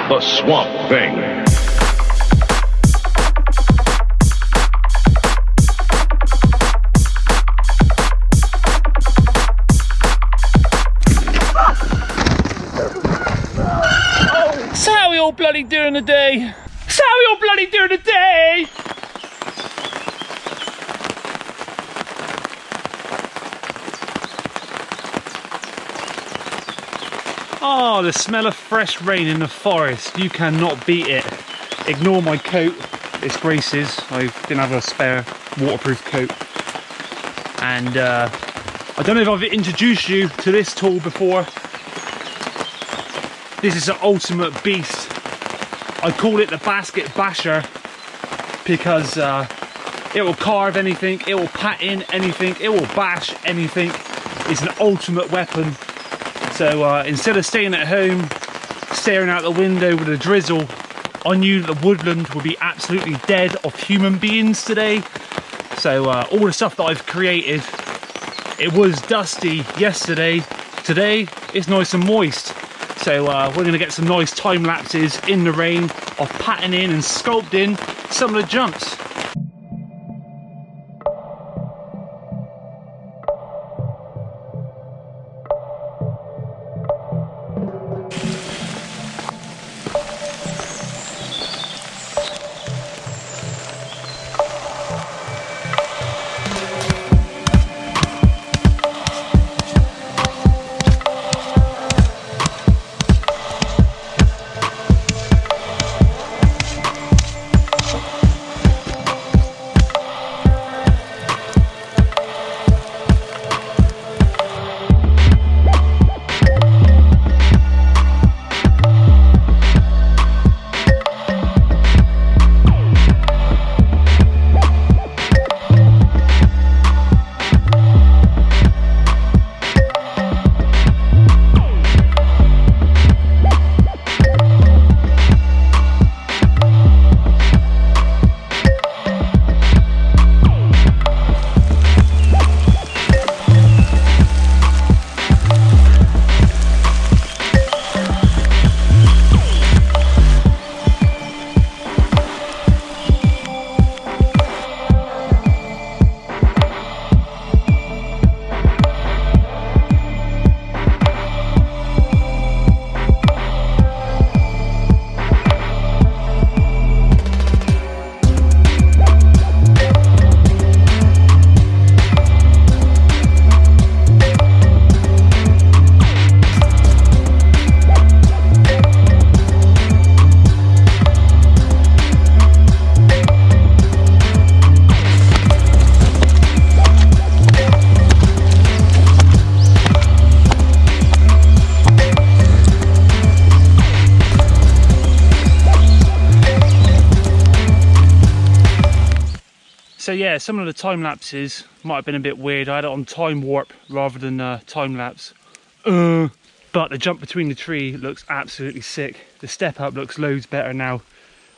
the Swamp Thing. So how are we all bloody doing today? So how are we all bloody doing today? Oh, the smell of fresh rain in the forest. You cannot beat it. Ignore my coat. It's Grace's. I didn't have a spare waterproof coat. And I don't know if I've introduced you to this tool before. This is an ultimate beast. I call it the basket basher because it will carve anything, it will pat in anything, it will bash anything. It's an ultimate weapon. So instead of staying at home, staring out the window with a drizzle, I knew that the woodland would be absolutely dead of human beings today. So all the stuff that I've created, it was dusty yesterday. Today, it's nice and moist. So we're going to get some nice time lapses in the rain of patting in and sculpting some of the jumps. So yeah, some of the time lapses might have been a bit weird. I had it on time warp rather than time lapse. But the jump between the tree looks absolutely sick. The step up looks loads better now.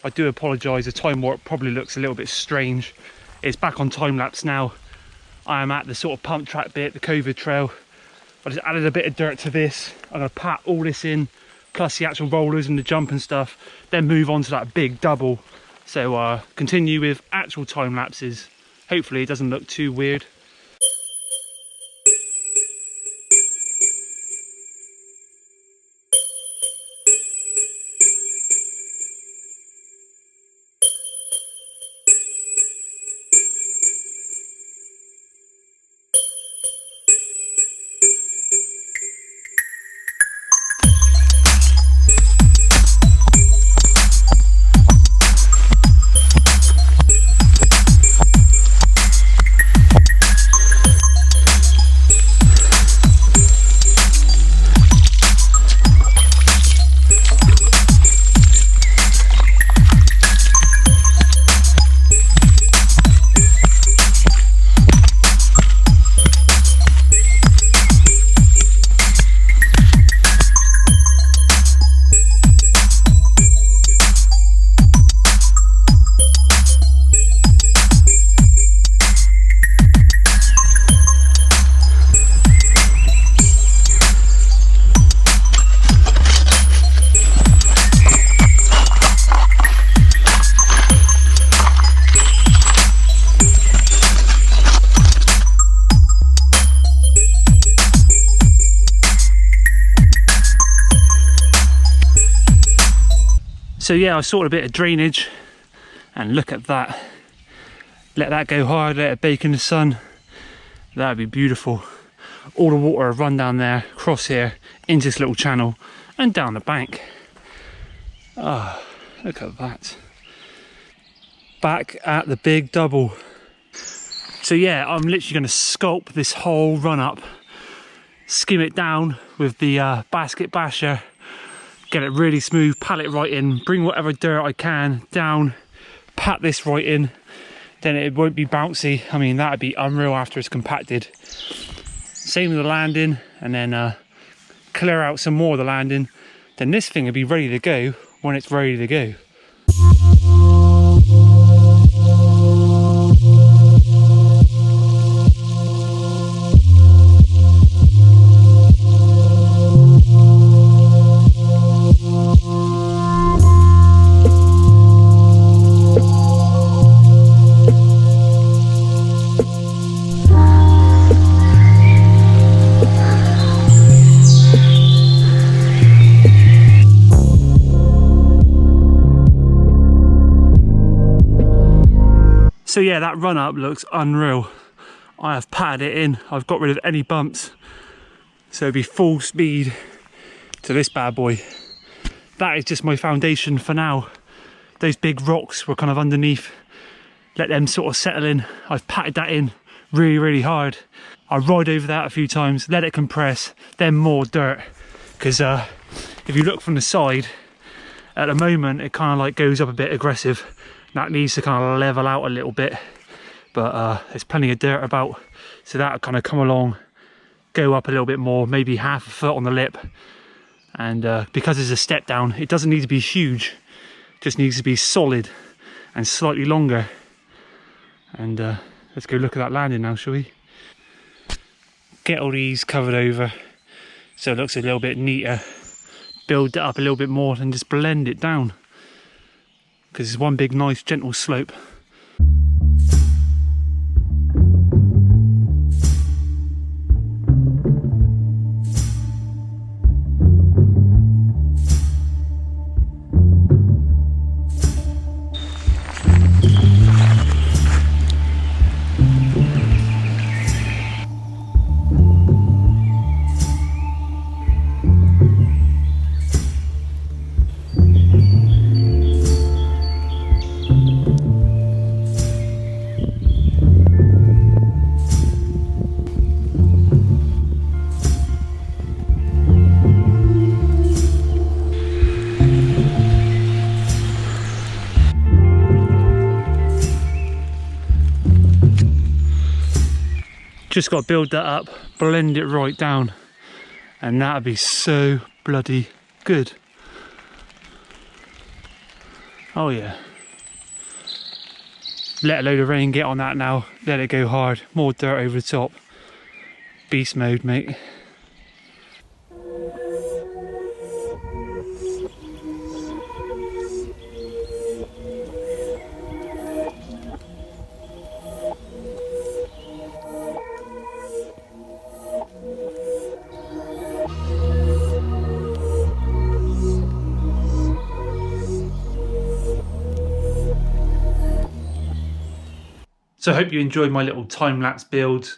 I do apologise, the time warp probably looks a little bit strange. It's back on time lapse now. I am at the sort of pump track bit, the COVID trail. I just added a bit of dirt to this. I'm going to pat all this in, plus the actual rollers and the jump and stuff, then move on to that big double. So continue with actual time lapses. Hopefully it doesn't look too weird. So yeah, I sorted a bit of drainage, and look at that. Let that go hard, let it bake in the sun. That'd be beautiful. All the water will run down there, across here, into this little channel, and down the bank. Ah, oh, look at that. Back at the big double. So yeah, I'm literally going to sculpt this whole run up, skim it down with the basket basher, get it really smooth, pat it right in, bring whatever dirt I can down, pat this right in, then it won't be bouncy. I mean, that'd be unreal after it's compacted. Same with the landing, and then clear out some more of the landing, then this thing will be ready to go when it's ready to go. So yeah, that run up looks unreal. I have patted it in, I've got rid of any bumps. So it'll be full speed to this bad boy. That is just my foundation for now. Those big rocks were kind of underneath. Let them sort of settle in. I've patted that in really, really hard. I ride over that a few times, let it compress, then more dirt. Because if you look from the side, at the moment it kind of like goes up a bit aggressive. That needs to kind of level out a little bit, but there's plenty of dirt about, so that'll kind of come along, go up a little bit more, maybe half a foot on the lip. And because it's a step down, it doesn't need to be huge, it just needs to be solid and slightly longer. And let's go look at that landing now, shall we? Get all these covered over so it looks a little bit neater, build it up a little bit more and just blend it down, because it's one big nice gentle slope. Just got to build that up, blend it right down, and that'd be so bloody good. Oh yeah. Let a load of rain get on that now, let it go hard, more dirt over the top. Beast mode, mate. So I hope you enjoyed my little time-lapse build.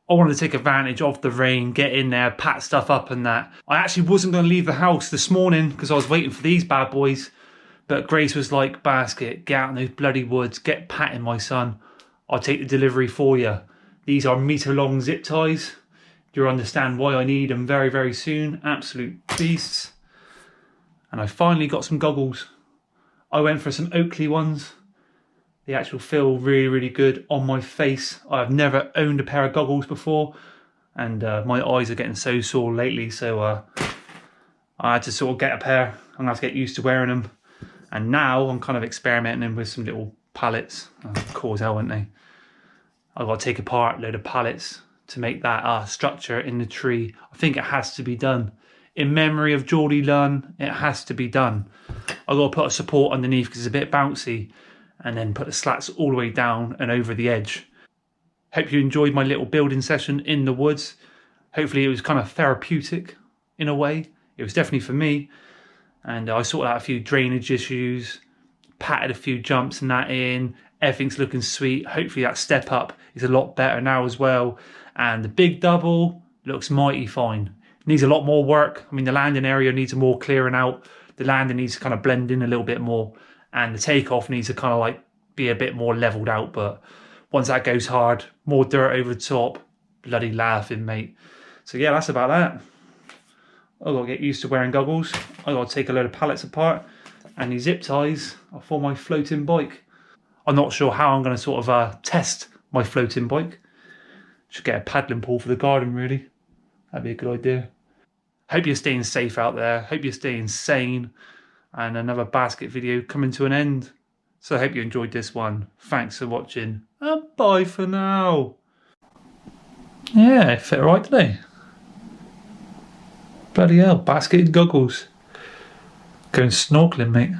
I wanted to take advantage of the rain, get in there, pat stuff up and that. I actually wasn't going to leave the house this morning because I was waiting for these bad boys. But Grace was like, Basket, get out in those bloody woods, get patting, my son. I'll take the delivery for you. These are metre-long zip ties. You'll understand why I need them very, very soon. Absolute beasts. And I finally got some goggles. I went for some Oakley ones. They actually feel really, really good on my face. I've never owned a pair of goggles before, and my eyes are getting so sore lately, so I had to sort of get a pair. I'm gonna have to get used to wearing them. And now I'm kind of experimenting with some little pallets. Cool as hell, aren't they? I've got to take apart a load of pallets to make that structure in the tree. I think it has to be done. In memory of Geordie Lunn, it has to be done. I've got to put a support underneath because it's a bit bouncy, and then put the slats all the way down and over the edge. Hope you enjoyed my little building session in the woods. Hopefully it was kind of therapeutic in a way. It was definitely for me. and I sorted out a few drainage issues, patted a few jumps and that in. Everything's looking sweet. Hopefully that step up is a lot better now as well. And the big double looks mighty fine. Needs a lot more work. I mean, the landing area needs more clearing out. The landing needs to kind of blend in a little bit more. And the takeoff needs to kind of like be a bit more leveled out. But once that goes hard, more dirt over the top, bloody laughing, mate. So yeah, that's about that. I've got to get used to wearing goggles. I've got to take a load of pallets apart. And these zip ties are for my floating bike. I'm not sure how I'm going to sort of test my floating bike. Should get a paddling pool for the garden, really. That'd be a good idea. Hope you're staying safe out there. Hope you're staying sane. And another basket video coming to an end. So I hope you enjoyed this one. Thanks for watching. And bye for now. Yeah, it fit right today. Bloody hell, basket goggles. Going snorkeling, mate.